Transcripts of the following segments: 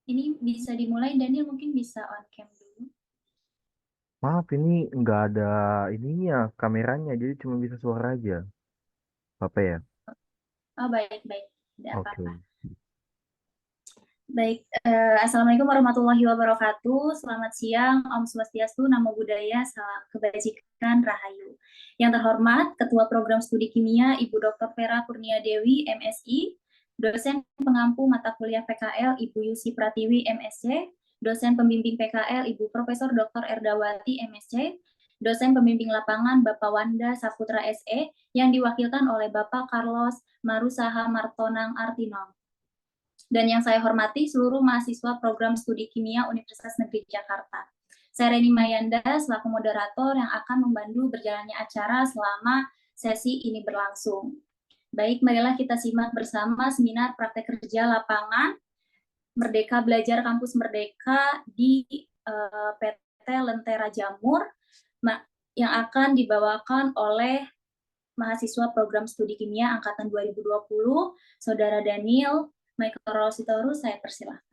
Ini bisa dimulai, Daniel mungkin bisa on cam dulu. Maaf, ini nggak ada ininya, kameranya, jadi cuma bisa suara aja. Apa ya? Oh, baik, baik. Tidak Oke. apa-apa. Baik, Assalamualaikum warahmatullahi wabarakatuh. Selamat siang, Om Swastiastu, Namo Buddhaya, Salam Kebajikan, Rahayu. Yang terhormat, Ketua Program Studi Kimia, Ibu Dr. Vera Kurnia Dewi, MSI, dosen pengampu mata kuliah PKL, Ibu Yusi Pratiwi, MSc, dosen pembimbing PKL, Ibu Profesor Dr. Erdawati, MSc, dosen pembimbing lapangan, Bapak Wanda Saputra, SE, yang diwakilkan oleh Bapak Carlos Marusaha Martonang Artinong. Dan yang saya hormati seluruh mahasiswa program studi kimia Universitas Negeri Jakarta. Saya Reni Mayanda selaku moderator yang akan membantu berjalannya acara selama sesi ini berlangsung. Baik, marilah kita simak bersama seminar praktek kerja lapangan Merdeka Belajar Kampus Merdeka di PT Lentera Jamur yang akan dibawakan oleh mahasiswa program studi kimia angkatan 2020, Saudara Daniel Michael Rositorus, saya persilahkan.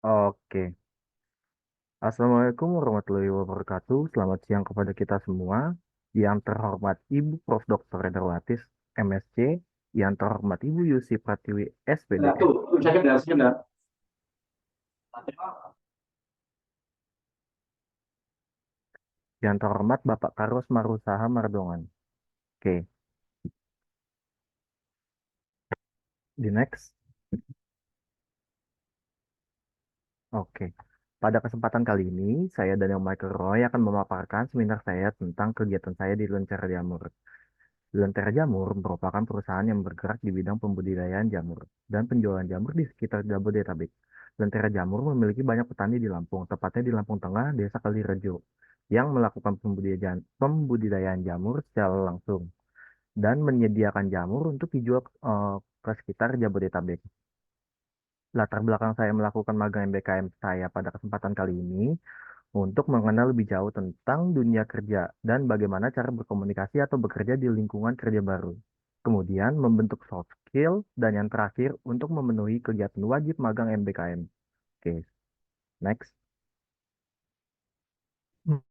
Oke. Assalamualaikum warahmatullahi wabarakatuh. Selamat siang kepada kita semua. Yang terhormat Ibu Prof. Dr. Redawatis, MSc. Yang terhormat Ibu Yusi Pratiwi, SPD. Nah, tuh, sekedar, sekedar. Yang terhormat Bapak Karus Marusaha Mardongan. Oke, di next. Oke. Pada kesempatan kali ini, saya Daniel Michael Roy akan memaparkan seminar saya tentang kegiatan saya di Lentera Jamur. Lentera Jamur merupakan perusahaan yang bergerak di bidang pembudidayaan jamur dan penjualan jamur di sekitar Jabodetabek. Lentera Jamur memiliki banyak petani di Lampung, tepatnya di Lampung Tengah, Desa Kalirejo, yang melakukan pembudidayaan jamur secara langsung dan menyediakan jamur untuk dijual ke sekitar Jabodetabek. Latar belakang saya melakukan magang MBKM saya pada kesempatan kali ini untuk mengenal lebih jauh tentang dunia kerja dan bagaimana cara berkomunikasi atau bekerja di lingkungan kerja baru. Kemudian membentuk soft skill dan yang terakhir untuk memenuhi kegiatan wajib magang MBKM. Oke, next. Hmm.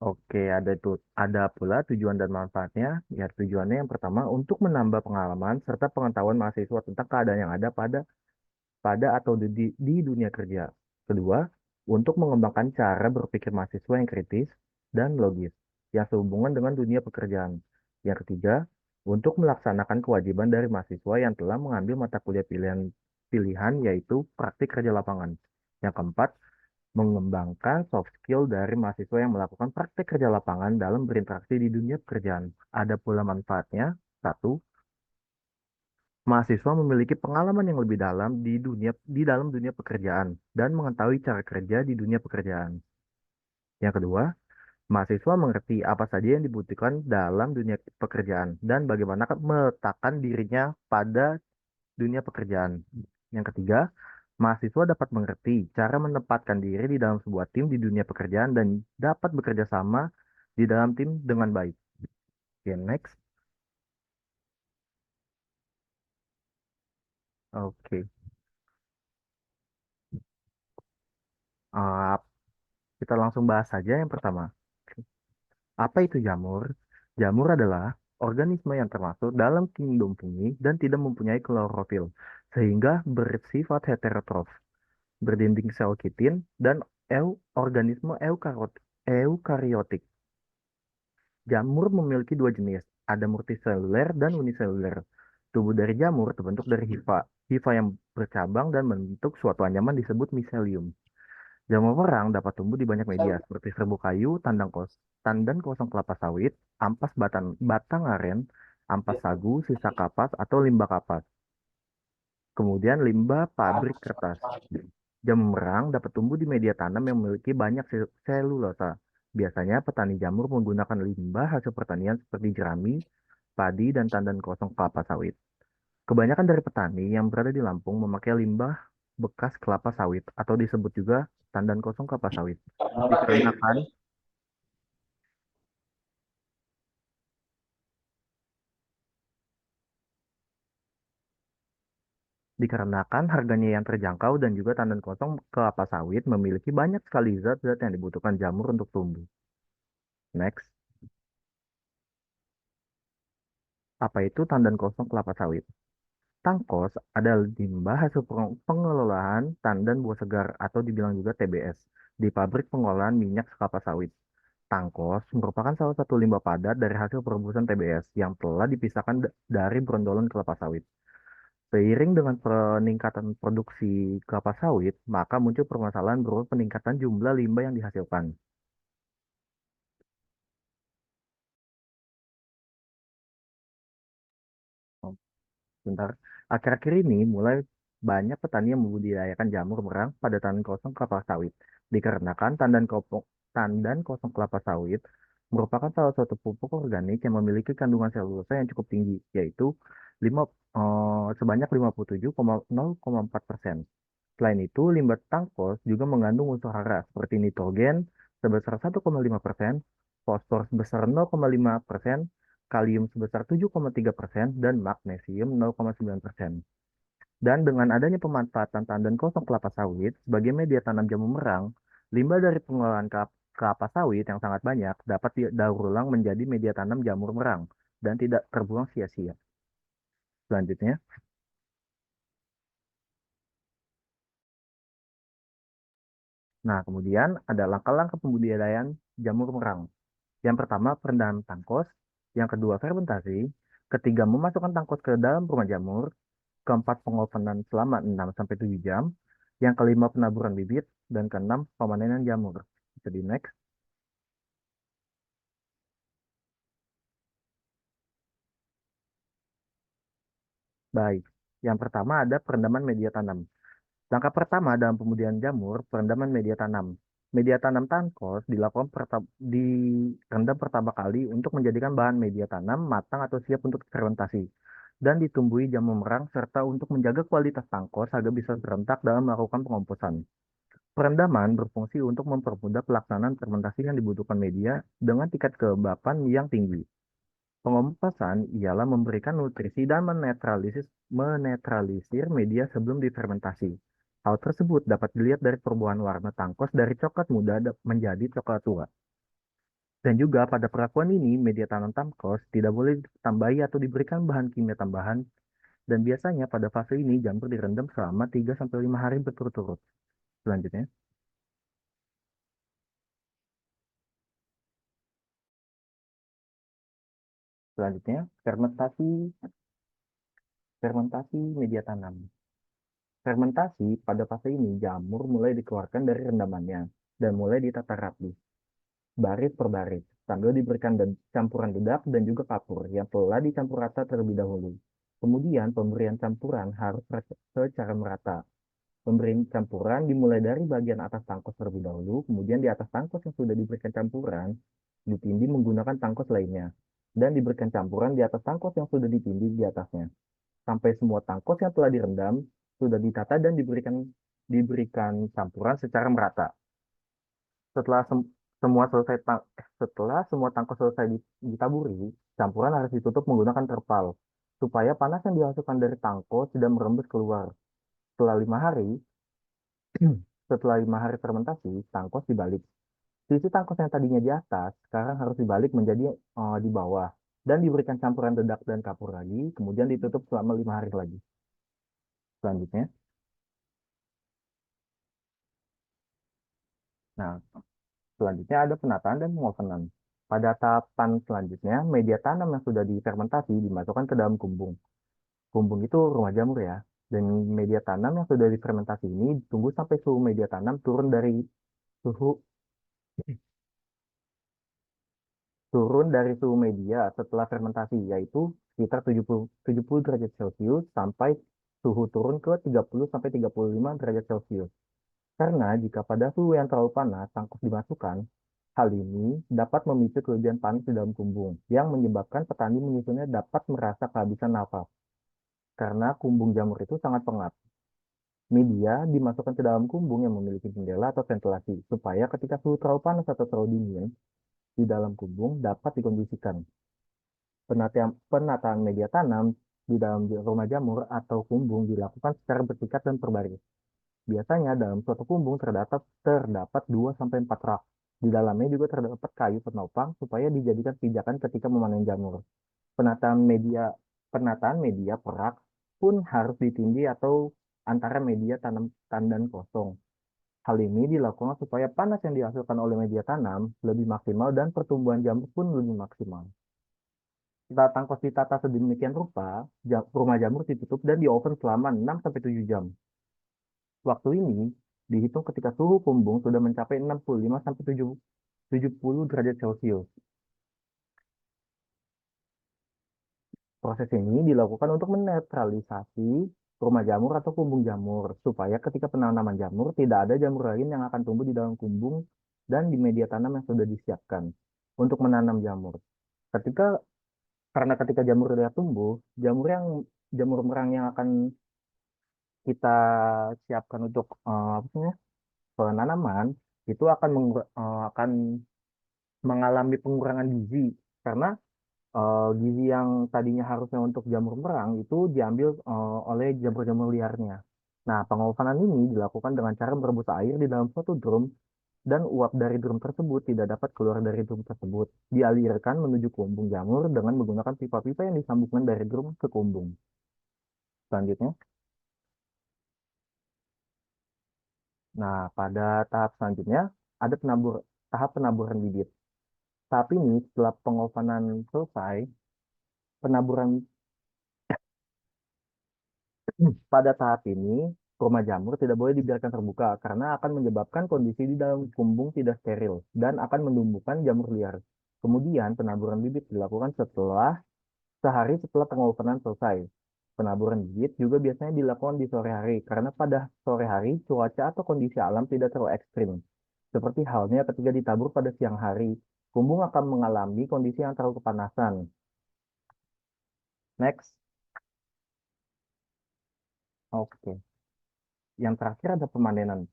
Oke, ada pula tujuan dan manfaatnya. Ya, tujuannya yang pertama untuk menambah pengalaman serta pengetahuan mahasiswa tentang keadaan yang ada pada atau di dunia kerja. Kedua, untuk mengembangkan cara berpikir mahasiswa yang kritis dan logis, yang sehubungan dengan dunia pekerjaan. Yang ketiga, untuk melaksanakan kewajiban dari mahasiswa yang telah mengambil mata kuliah pilihan yaitu praktik kerja lapangan. Yang keempat, mengembangkan soft skill dari mahasiswa yang melakukan praktik kerja lapangan dalam berinteraksi di dunia pekerjaan. Ada pula manfaatnya. Satu, mahasiswa memiliki pengalaman yang lebih dalam di dalam dunia pekerjaan dan mengetahui cara kerja di dunia pekerjaan. Yang kedua, mahasiswa mengerti apa saja yang dibutuhkan dalam dunia pekerjaan dan bagaimana meletakkan dirinya pada dunia pekerjaan. Yang ketiga, mahasiswa dapat mengerti cara menempatkan diri di dalam sebuah tim di dunia pekerjaan dan dapat bekerja sama di dalam tim dengan baik. Oke, next. Oke. Ah, kita langsung bahas saja yang pertama. Apa itu jamur? Jamur adalah organisme yang termasuk dalam kingdom fungi dan tidak mempunyai klorofil, sehingga bersifat heterotrof, berdinding sel kitin, dan organisme eukariotik. Jamur memiliki dua jenis, ada multiseluler dan uniseluler. Tubuh dari jamur terbentuk dari hifa. Hifa yang bercabang dan membentuk suatu anyaman disebut miselium. Jamur merang dapat tumbuh di banyak media seperti serbuk kayu, tandan kosong kelapa sawit, ampas batang aren, ampas sagu, sisa kapas atau limbah kapas. Kemudian limbah pabrik kertas. Jamur merang dapat tumbuh di media tanam yang memiliki banyak selulosa. Biasanya petani jamur menggunakan limbah hasil pertanian seperti jerami, padi, dan tandan kosong kelapa sawit. Kebanyakan dari petani yang berada di Lampung memakai limbah bekas kelapa sawit atau disebut juga tandan kosong kelapa sawit. Dikarenakan dikarenakan harganya yang terjangkau dan juga tandan kosong kelapa sawit memiliki banyak sekali zat-zat yang dibutuhkan jamur untuk tumbuh. Next, apa itu tandan kosong kelapa sawit? Tangkos adalah limbah hasil pengelolaan tandan buah segar atau dibilang juga TBS di pabrik pengolahan minyak kelapa sawit. Tangkos merupakan salah satu limbah padat dari hasil perebusan TBS yang telah dipisahkan dari brondolan kelapa sawit. Seiring dengan peningkatan produksi kelapa sawit, maka muncul permasalahan berupa peningkatan jumlah limbah yang dihasilkan. Oh, bentar. Akhir-akhir ini mulai banyak petani yang membudidayakan jamur merang pada tandan kosong kelapa sawit. Dikarenakan tandan kosong kelapa sawit merupakan salah satu pupuk organik yang memiliki kandungan selulosa yang cukup tinggi, yaitu 5, sebanyak 57,0,4%. Selain itu, limbah tangkos juga mengandung unsur hara seperti nitrogen sebesar 1,5%, fosfor sebesar 0,5%, kalium sebesar 7,3%, dan magnesium 0,9%. Dan dengan adanya pemanfaatan tandan kosong kelapa sawit sebagai media tanam jamu merang, limbah dari pengolahan kelapa sawit yang sangat banyak dapat didaur ulang menjadi media tanam jamur merang dan tidak terbuang sia-sia. Selanjutnya, nah kemudian ada langkah-langkah pembudidayaan jamur merang. Yang pertama, perendaman tangkos. Yang kedua, fermentasi. Ketiga, memasukkan tangkos ke dalam rumah jamur. Keempat, pengopenan selama 6 sampai 7 jam. Yang kelima, penaburan bibit. Dan keenam, pemanenan jamur. Jadi next. Baik. Yang pertama ada perendaman media tanam. Langkah pertama dalam pembudidayan jamur, perendaman media tanam. Media tanam tangkos direndam pertama kali untuk menjadikan bahan media tanam matang atau siap untuk fermentasi dan ditumbuhi jamur merang serta untuk menjaga kualitas tangkos agar bisa serentak dalam melakukan pengomposan. Perendaman berfungsi untuk mempermudah pelaksanaan fermentasi yang dibutuhkan media dengan tingkat kelembapan yang tinggi. Pengomposan ialah memberikan nutrisi dan menetralisir media sebelum difermentasi. Hal tersebut dapat dilihat dari perubahan warna tangkos dari coklat muda menjadi coklat tua. Dan juga pada perlakuan ini, media tanam tangkos tidak boleh ditambahi atau diberikan bahan kimia tambahan. Dan biasanya pada fase ini jamur direndam selama 3 sampai 5 hari berturut-turut. Selanjutnya, fermentasi, fermentasi media tanam. Fermentasi pada fase ini jamur mulai dikeluarkan dari rendamannya dan mulai ditata rapi, baris per baris, sambil diberikan campuran dedak dan juga kapur yang telah dicampur rata terlebih dahulu. Kemudian pemberian campuran harus secara merata. Pemberian campuran dimulai dari bagian atas tangkos terlebih dahulu, kemudian di atas tangkos yang sudah diberikan campuran, ditindih menggunakan tangkos lainnya, dan diberikan campuran di atas tangkos yang sudah ditindih di atasnya sampai semua tangkos yang telah direndam sudah ditata dan diberikan campuran secara merata. Setelah semua selesai setelah semua tangkos selesai ditaburi, campuran harus ditutup menggunakan terpal supaya panas yang dihasilkan dari tangkos tidak merembes keluar. Setelah 5 hari, setelah 5 hari fermentasi, tangkos dibalik. Sisi tangkos yang tadinya di atas sekarang harus dibalik menjadi di bawah dan diberikan campuran dedak dan kapur lagi, kemudian ditutup selama 5 hari lagi. Selanjutnya, nah, selanjutnya ada penataan dan pengopenan. Pada tahapan selanjutnya, media tanam yang sudah difermentasi dimasukkan ke dalam kumbung. Kumbung itu rumah jamur ya. Dan media tanam yang sudah difermentasi ini tunggu sampai suhu media tanam suhu turun dari suhu media setelah fermentasi, yaitu sekitar 70 derajat Celcius sampai suhu turun ke 30 sampai 35 derajat Celcius. Karena jika pada suhu yang terlalu panas tangkus dimasukkan, hal ini dapat memicu kelebihan panas di dalam kumbung, yang menyebabkan petani menyusunnya dapat merasa kehabisan nafas. Karena kumbung jamur itu sangat pengap. Media dimasukkan ke dalam kumbung yang memiliki jendela atau ventilasi, supaya ketika suhu terlalu panas atau terlalu dingin, di dalam kumbung dapat dikondisikan. Penataan media tanam di dalam rumah jamur atau kumbung dilakukan secara bertingkat dan berbaris. Biasanya dalam suatu kumbung terdapat 2 sampai 4 rak. Di dalamnya juga terdapat kayu penopang supaya dijadikan pijakan ketika memanen jamur. Penataan media Penataan media perak pun harus ditindih atau antara media tandan kosong. Hal ini dilakukan supaya panas yang dihasilkan oleh media tanam lebih maksimal dan pertumbuhan jamur pun lebih maksimal. Batang kos ditata sedemikian rupa, rumah jamur ditutup dan di oven selama 6 sampai 7 jam. Waktu ini dihitung ketika suhu kumbung sudah mencapai 65 sampai 70 derajat Celcius. Proses ini dilakukan untuk menetralisasi rumah jamur atau kumbung jamur, supaya ketika penanaman jamur tidak ada jamur lain yang akan tumbuh di dalam kumbung dan di media tanam yang sudah disiapkan untuk menanam jamur. Ketika ketika jamur sudah tumbuh, jamur merang yang akan kita siapkan untuk apa namanya, penanaman itu akan mengalami pengurangan gizi karena gizi yang tadinya harusnya untuk jamur merang itu diambil oleh jamur-jamur liarnya. Nah, pengovanan ini dilakukan dengan cara merebus air di dalam suatu drum dan uap dari drum tersebut tidak dapat keluar dari drum tersebut. Dialirkan menuju kumbung jamur dengan menggunakan pipa-pipa yang disambungkan dari drum ke kumbung. Selanjutnya, nah pada tahap selanjutnya ada tahap penaburan bibit. Tahap ini setelah pengovanan selesai, penaburan pada tahap ini, rumah jamur tidak boleh dibiarkan terbuka karena akan menyebabkan kondisi di dalam kumbung tidak steril dan akan menumbuhkan jamur liar. Kemudian penaburan bibit dilakukan sehari setelah pengopenan selesai. Penaburan bibit juga biasanya dilakukan di sore hari karena pada sore hari cuaca atau kondisi alam tidak terlalu ekstrim. Seperti halnya ketika ditabur pada siang hari, kumbung akan mengalami kondisi yang terlalu kepanasan. Next. Oke. Yang terakhir ada pemanenan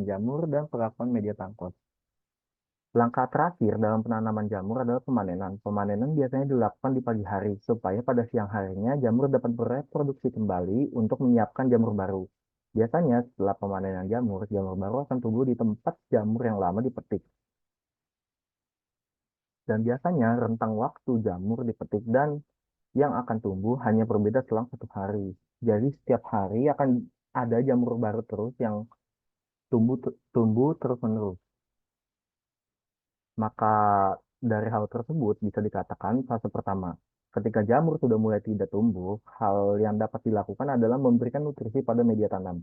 jamur dan perlakuan media tangkos. Langkah terakhir dalam penanaman jamur adalah pemanenan. Pemanenan biasanya dilakukan di pagi hari, supaya pada siang harinya jamur dapat bereproduksi kembali untuk menyiapkan jamur baru. Biasanya setelah pemanenan jamur, jamur baru akan tumbuh di tempat jamur yang lama dipetik. Dan biasanya rentang waktu jamur dipetik dan yang akan tumbuh hanya berbeda selang 1 hari. Jadi setiap hari akan ada jamur baru terus yang tumbuh terus-menerus. Maka dari hal tersebut bisa dikatakan fase pertama. Ketika jamur sudah mulai tidak tumbuh, hal yang dapat dilakukan adalah memberikan nutrisi pada media tanam.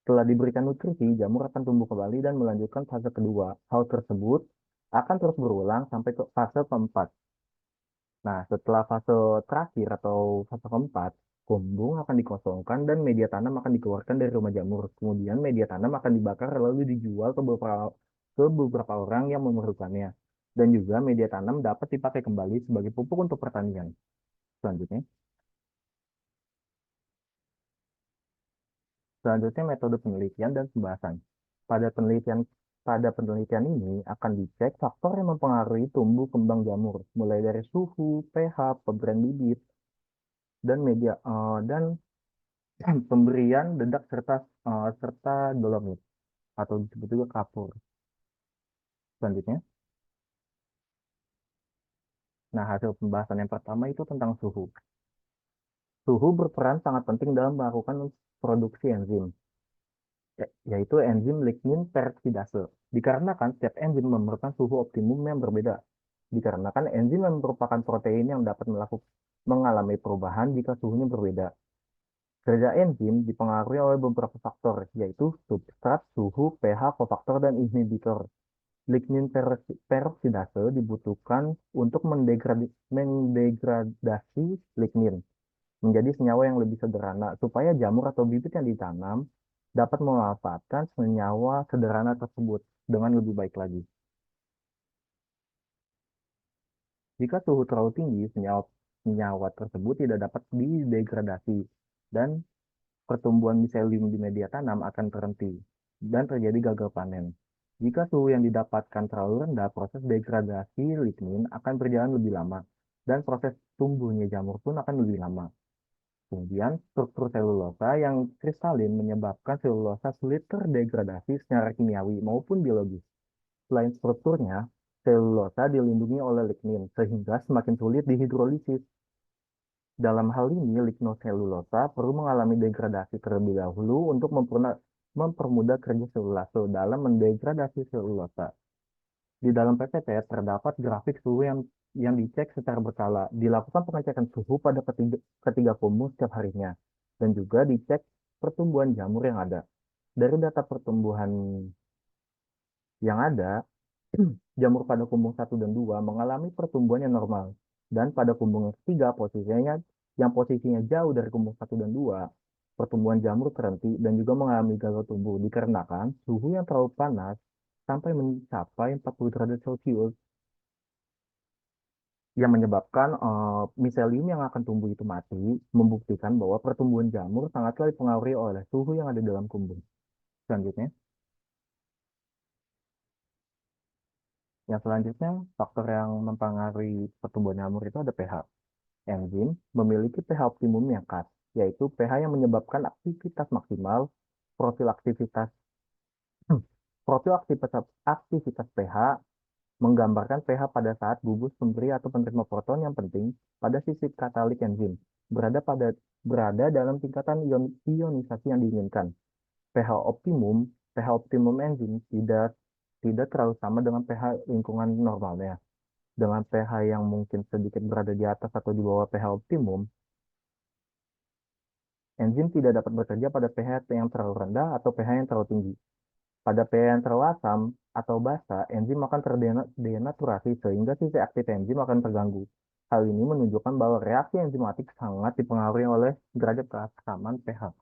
Setelah diberikan nutrisi, jamur akan tumbuh kembali dan melanjutkan fase kedua. Hal tersebut akan terus berulang sampai ke fase keempat. Nah, setelah fase terakhir atau fase keempat, kumbung akan dikosongkan dan media tanam akan dikeluarkan dari rumah jamur. Kemudian media tanam akan dibakar lalu dijual ke beberapa orang yang memerlukannya. Dan juga media tanam dapat dipakai kembali sebagai pupuk untuk pertanian. Selanjutnya, selanjutnya metode penelitian dan pembahasan. Pada penelitian pada penelitian ini akan dicek faktor yang mempengaruhi tumbuh kembang jamur, mulai dari suhu, pH, pemberian bibit, dan pemberian dedak serta dolomit atau disebut juga kapur. Selanjutnya, nah hasil pembahasan yang pertama itu tentang suhu. Suhu berperan sangat penting dalam melakukan produksi enzim, yaitu enzim lignin peroxidase. Dikarenakan setiap enzim memerlukan suhu optimum yang berbeda. Dikarenakan enzim yang merupakan protein yang dapat mengalami perubahan jika suhunya berbeda. Kerja enzim dipengaruhi oleh beberapa faktor, yaitu substrat, suhu, pH, kofaktor, dan inhibitor. Lignin peroksidase dibutuhkan untuk mendegradasi lignin menjadi senyawa yang lebih sederhana supaya jamur atau bibit yang ditanam dapat memanfaatkan senyawa sederhana tersebut dengan lebih baik lagi. Jika suhu terlalu tinggi, senyawa tersebut tidak dapat didegradasi dan pertumbuhan miselium di media tanam akan terhenti dan terjadi gagal panen. Jika suhu yang didapatkan terlalu rendah, proses degradasi lignin akan berjalan lebih lama dan proses tumbuhnya jamur pun akan lebih lama. Kemudian, struktur selulosa yang kristalin menyebabkan selulosa sulit terdegradasi secara kimiawi maupun biologis. Selain strukturnya, selulosa dilindungi oleh lignin sehingga semakin sulit dihidrolisis. Dalam hal ini, lignoselulosa perlu mengalami degradasi terlebih dahulu untuk mempermudah kerja selulase dalam mendegradasi selulosa. Di dalam PPT terdapat grafik suhu yang dicek secara berkala. Dilakukan pengecekan suhu pada ketiga kumu setiap harinya. Dan juga dicek pertumbuhan jamur yang ada. Dari data pertumbuhan yang ada, jamur pada kumbung 1 dan 2 mengalami pertumbuhan yang normal. Dan pada kumbung yang ketiga, yang posisinya jauh dari kumbung 1 dan 2, pertumbuhan jamur terhenti dan juga mengalami gagal tumbuh dikarenakan suhu yang terlalu panas sampai mencapai 40 derajat Celcius yang menyebabkan miselium yang akan tumbuh itu mati, membuktikan bahwa pertumbuhan jamur sangatlah dipengaruhi oleh suhu yang ada dalam kumbung. Selanjutnya, faktor yang mempengaruhi pertumbuhan jamur itu ada pH. Enzim memiliki pH optimum yang khas, yaitu pH yang menyebabkan aktivitas maksimal, profil aktivitas, profil aktivitas pH menggambarkan pH pada saat gugus pemberi atau penerima proton yang penting pada sisi katalik enzim berada dalam tingkatan ionisasi yang diinginkan. pH optimum enzim tidak terlalu sama dengan pH lingkungan normalnya. Dengan pH yang mungkin sedikit berada di atas atau di bawah pH optimum, enzim tidak dapat bekerja pada pH yang terlalu rendah atau pH yang terlalu tinggi. Pada pH yang terlalu asam atau basa, enzim akan terdenaturasi sehingga sisi aktif enzim akan terganggu. Hal ini menunjukkan bahwa reaksi enzimatik sangat dipengaruhi oleh derajat keasaman pH.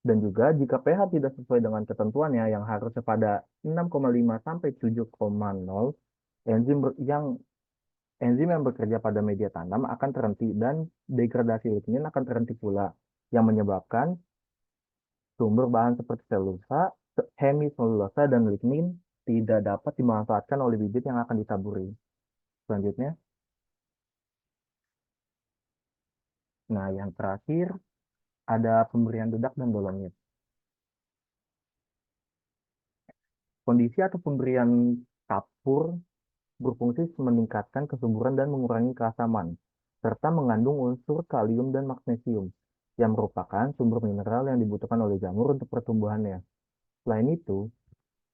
Dan juga jika pH tidak sesuai dengan ketentuannya yang harusnya pada 6,5 sampai 7,0, enzim yang bekerja pada media tanam akan terhenti dan degradasi lignin akan terhenti pula, yang menyebabkan sumber bahan seperti selulosa, hemiselulosa, dan lignin tidak dapat dimanfaatkan oleh bibit yang akan ditaburi. Selanjutnya, nah yang terakhir ada pemberian dedak dan dolomit. Kondisi atau pemberian kapur berfungsi meningkatkan kesuburan dan mengurangi keasaman, serta mengandung unsur kalium dan magnesium, yang merupakan sumber mineral yang dibutuhkan oleh jamur untuk pertumbuhannya. Selain itu,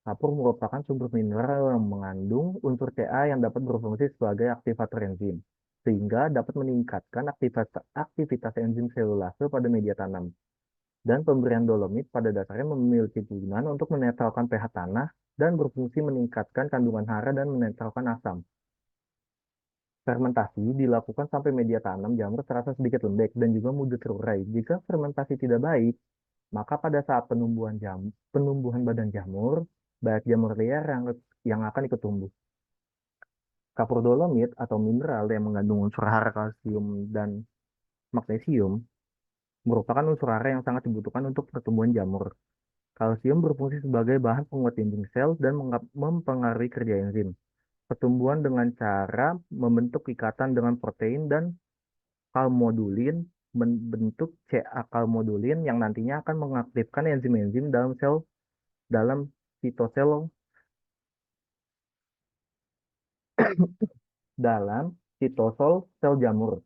kapur merupakan sumber mineral yang mengandung unsur Ca yang dapat berfungsi sebagai aktivator enzim, sehingga dapat meningkatkan aktivitas enzim selulase pada media tanam. Dan pemberian dolomit pada dasarnya memiliki tujuan untuk menetralkan pH tanah dan berfungsi meningkatkan kandungan hara dan menetralkan asam. Fermentasi dilakukan sampai media tanam jamur terasa sedikit lembek dan juga mudah terurai. Jika fermentasi tidak baik, maka pada saat penumbuhan badan jamur, banyak jamur liar yang akan ikut tumbuh. Kapur dolomit atau mineral yang mengandung unsur hara kalsium dan magnesium merupakan unsur hara yang sangat dibutuhkan untuk pertumbuhan jamur. Kalsium berfungsi sebagai bahan penguat dinding sel dan mempengaruhi kerja enzim pertumbuhan dengan cara membentuk ikatan dengan protein dan kalmodulin membentuk Ca-kalmodulin yang nantinya akan mengaktifkan enzim-enzim dalam sitosel dalam sitosol sel jamur.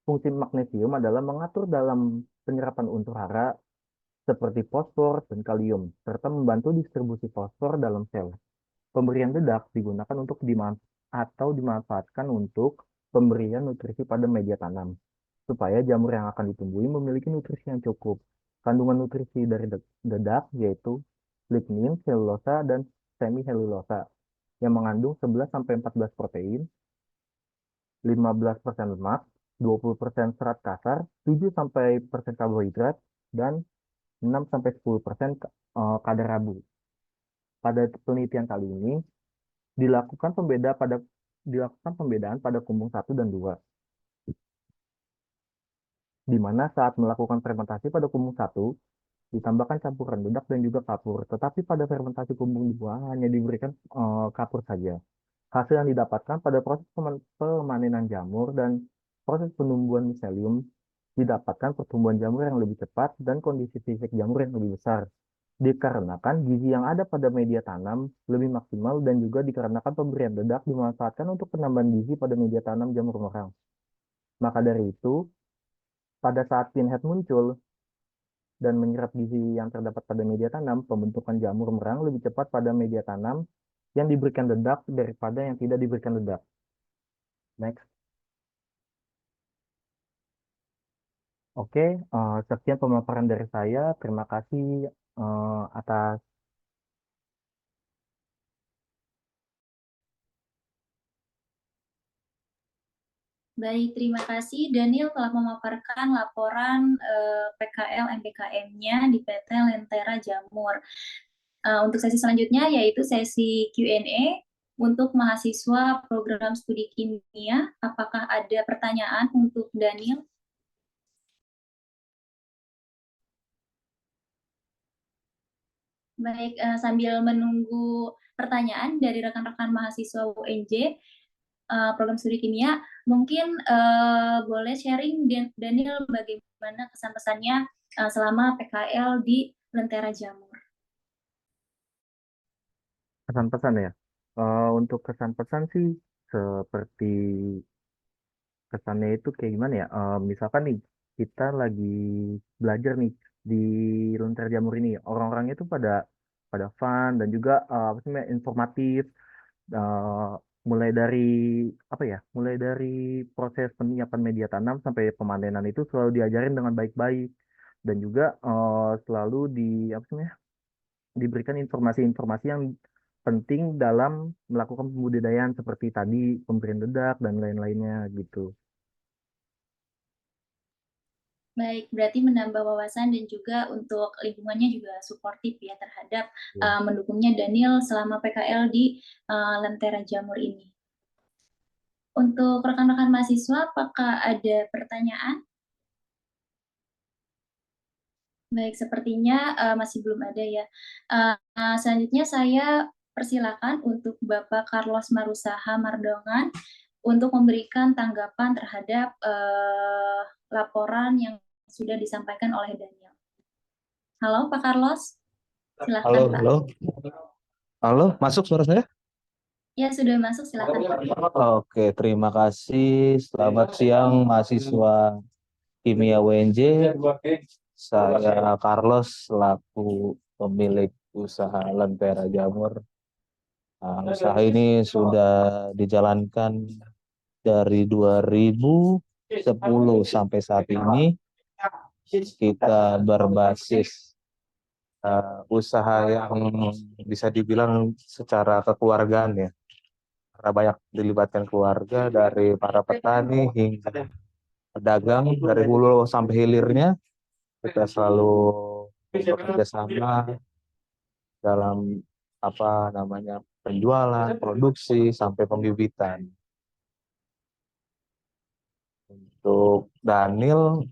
Fungsi magnesium adalah mengatur dalam penyerapan unsur hara seperti fosfor dan kalium serta membantu distribusi fosfor dalam sel. Pemberian dedak digunakan untuk dimanfaatkan untuk pemberian nutrisi pada media tanam, supaya jamur yang akan ditumbuhi memiliki nutrisi yang cukup. Kandungan nutrisi dari dedak yaitu lignin, selulosa, dan semiselulosa yang mengandung 11-14 protein, 15% lemak, 20% serat kasar, 7% karbohidrat, dan 6-10% kadar abu. Pada penelitian kali ini dilakukan dilakukan pembedaan pada kumbung 1 dan 2, di mana saat melakukan fermentasi pada kumbung 1 ditambahkan campuran dedak dan juga kapur, tetapi pada fermentasi kumbung 2 hanya diberikan kapur saja. Hasil yang didapatkan pada proses pemanenan jamur dan proses penumbuhan miselium didapatkan pertumbuhan jamur yang lebih cepat dan kondisi fisik jamur yang lebih besar. Dikarenakan gizi yang ada pada media tanam lebih maksimal dan juga dikarenakan pemberian dedak dimanfaatkan untuk penambahan gizi pada media tanam jamur merang. Maka dari itu, pada saat pinhead muncul dan menyerap gizi yang terdapat pada media tanam, pembentukan jamur merang lebih cepat pada media tanam yang diberikan dedak daripada yang tidak diberikan dedak. Next. Oke, sekian pemaparan dari saya. Terima kasih atas. Baik, terima kasih Daniel telah memaparkan laporan PKL MPKM-nya di PT Lentera Jamur. Untuk sesi selanjutnya yaitu sesi Q&A untuk mahasiswa program studi kimia. Apakah ada pertanyaan untuk Daniel? Baik, sambil menunggu pertanyaan dari rekan-rekan mahasiswa UNJ program studi kimia, mungkin boleh sharing Daniel bagaimana kesan-pesannya selama PKL di Lentera Jamur. Pesan-pesan ya. Untuk kesan-pesan sih seperti kesannya itu kayak gimana ya? Misalkan nih kita lagi belajar nih di Lentera Jamur ini, orang-orangnya tuh pada pada fun dan juga apa sih namanya, informatif. eh, Mulai dari apa ya? Mulai dari proses penyiapan media tanam sampai pemanenan itu selalu diajarin dengan baik-baik dan juga selalu apa sih namanya, diberikan informasi-informasi yang penting dalam melakukan pembudidayaan seperti tadi pemberian dedak dan lain-lainnya gitu. Baik, berarti menambah wawasan dan juga untuk lingkungannya juga suportif ya terhadap Ya. mendukungnya Daniel selama PKL di Lentera Jamur ini. Untuk rekan-rekan mahasiswa, apakah ada pertanyaan? Baik, sepertinya masih belum ada ya. Selanjutnya saya persilakan untuk Bapak Carlos Marusaha Mardongan untuk memberikan tanggapan terhadap laporan yang sudah disampaikan oleh Daniel. Halo Pak Carlos, silakan Halo, Pak. halo. Halo, masuk suara saya? Ya, sudah masuk, silakan Pak. Oke, terima kasih. Selamat siang mahasiswa Kimia UNJ. Saya Carlos selaku pemilik usaha Lentera Jamur. Usaha ini sudah dijalankan dari 2010 sampai saat ini. Kita berbasis usaha yang bisa dibilang secara kekeluargaan ya. Karena banyak dilibatkan keluarga dari para petani hingga pedagang dari hulu sampai hilirnya, kita selalu bekerja sama dalam apa namanya penjualan, produksi sampai pembibitan. Untuk Daniel,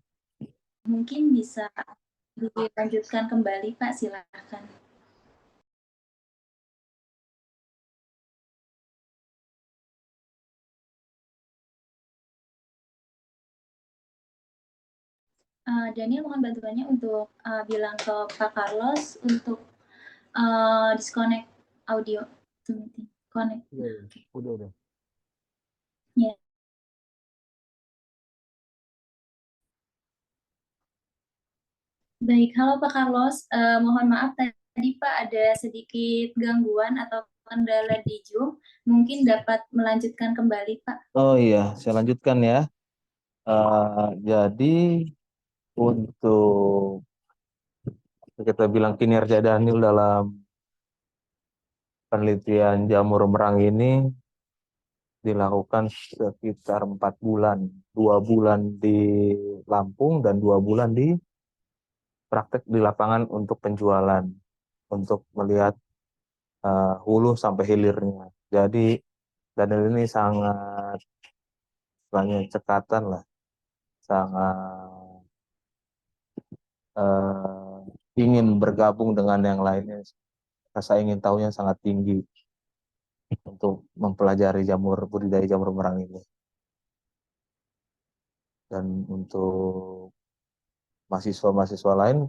Mungkin bisa dilanjutkan kembali Pak, silakan. Daniel mohon bantuannya untuk bilang ke Pak Carlos untuk disconnect audio to meeting. Connect. Iya, iya. Oke. Udah. Ya. Baik, halo Pak Carlos. Mohon maaf tadi Pak ada sedikit gangguan atau kendala di Zoom, mungkin dapat melanjutkan kembali, Pak. Oh iya, saya lanjutkan ya. Jadi untuk kita bilang kinerja Daniel dalam penelitian jamur merang ini dilakukan sekitar 4 bulan, 2 bulan di Lampung dan 2 bulan di praktek di lapangan untuk penjualan, untuk melihat hulu sampai hilirnya. Jadi Daniel ini sangat banyak cekatan lah, sangat eh, ingin bergabung dengan yang lainnya. Rasa ingin tahunya sangat tinggi untuk mempelajari budidaya jamur merang ini. Dan untuk mahasiswa-mahasiswa lain,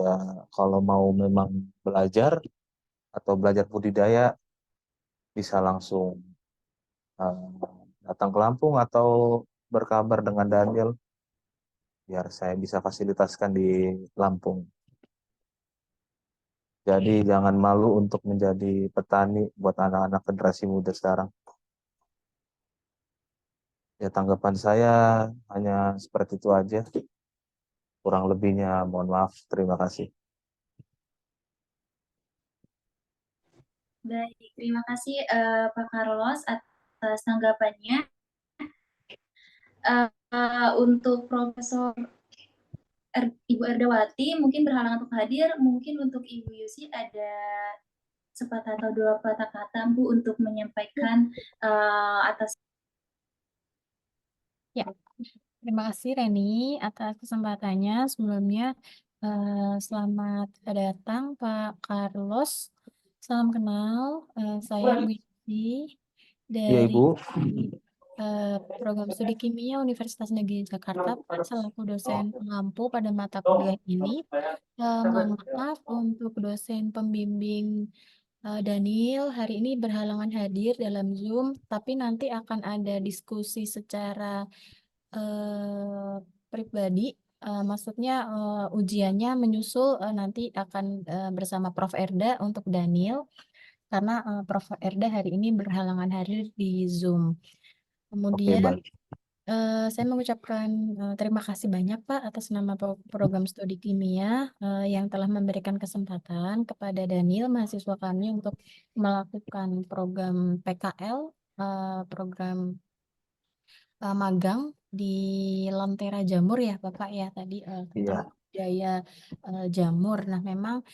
ya kalau mau memang belajar atau belajar budidaya, bisa langsung eh, datang ke Lampung atau berkabar dengan Daniel, biar saya bisa fasilitaskan di Lampung. Jadi jangan malu untuk menjadi petani buat anak-anak generasi muda sekarang. Ya tanggapan saya hanya seperti itu aja. Kurang lebihnya mohon maaf. Terima kasih. Baik, terima kasih Pak Carlos atas tanggapannya. Untuk Profesor Ibu Erdawati mungkin berhalangan untuk hadir, mungkin untuk Ibu Yusi ada sepatah atau dua patah kata Bu untuk menyampaikan atas. Ya, terima kasih Reni atas kesempatannya. Sebelumnya selamat datang Pak Carlos. Salam kenal, saya Bu Yusi Iya dari Ibu. program studi kimia Universitas Negeri Jakarta, Pak, selaku dosen pengampu pada mata kuliah ini. Mohon maaf untuk dosen pembimbing Daniel hari ini berhalangan hadir dalam Zoom, tapi nanti akan ada diskusi secara pribadi. Maksudnya ujiannya menyusul nanti akan bersama Prof. Erda untuk Daniel, karena Prof. Erda hari ini berhalangan hadir di Zoom. Oke, Kemudian baik. saya mengucapkan terima kasih banyak Pak atas nama program studi kimia yang telah memberikan kesempatan kepada Daniel, mahasiswa kami, untuk melakukan program PKL, program magang di Lentera Jamur ya Bapak ya tadi tentang Iya. budidaya jamur. Nah memang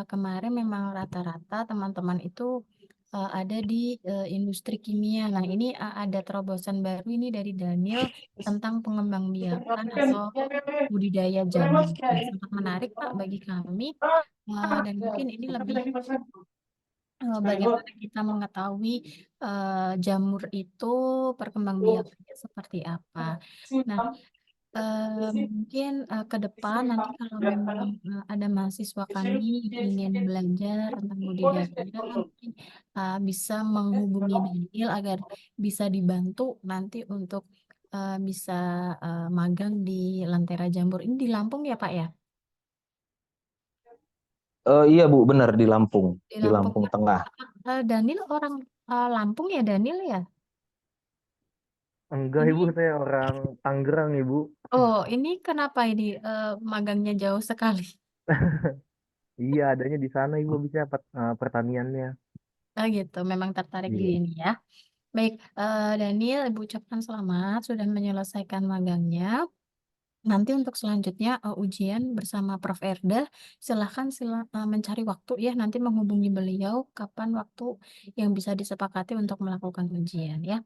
kemarin memang rata-rata teman-teman itu ada di industri kimia. Nah ini ada terobosan baru ini dari Daniel tentang pengembangbiakan atau budidaya jamur. Nah, sangat menarik Pak bagi kami dan mungkin ini lebih bagaimana kita mengetahui jamur itu perkembangbiakannya seperti apa. Nah, mungkin ke depan nanti kalau memang ada mahasiswa kami yang ingin belajar tentang budidaya, mungkin bisa menghubungi Daniel agar bisa dibantu nanti untuk bisa magang di Lentera Jamur. Ini di Lampung ya Pak ya? Iya Bu, benar di Lampung, Di di Lampung Lampung ya. Tengah. Daniel orang Lampung ya Daniel ya? Enggak Ibu, Ini saya orang Tangerang Ibu. Oh, ini kenapa ini magangnya jauh sekali? Iya, adanya di sana Ibu bisa pertaniannya. Oh gitu, memang tertarik di Iya. ini ya. Baik, Daniel, Ibu ucapkan selamat sudah menyelesaikan magangnya. Nanti untuk selanjutnya ujian bersama Prof. Erda, silahkan mencari waktu ya, nanti menghubungi beliau kapan waktu yang bisa disepakati untuk melakukan ujian ya.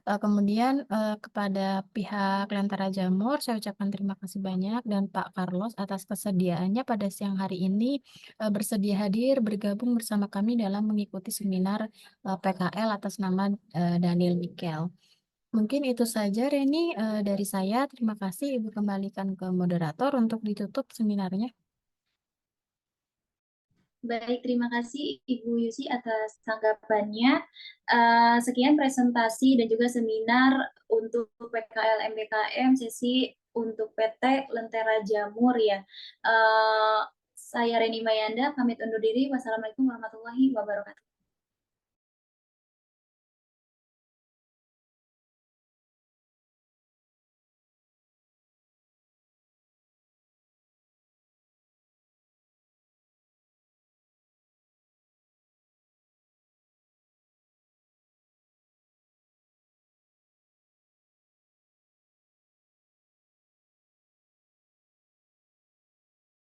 Kemudian kepada pihak Lentera Jamur, saya ucapkan terima kasih banyak dan Pak Carlos atas kesediaannya pada siang hari ini bersedia hadir bergabung bersama kami dalam mengikuti seminar PKL atas nama Daniel Mikel. Mungkin itu saja Reni dari saya. Terima kasih. Ibu kembalikan ke moderator untuk ditutup seminarnya. Baik, terima kasih Ibu Yusi atas tanggapannya. Sekian presentasi dan juga seminar untuk PKL MBKM sesi untuk PT Lentera Jamur ya. Saya Reni Mayanda, pamit undur diri. Wassalamualaikum warahmatullahi wabarakatuh.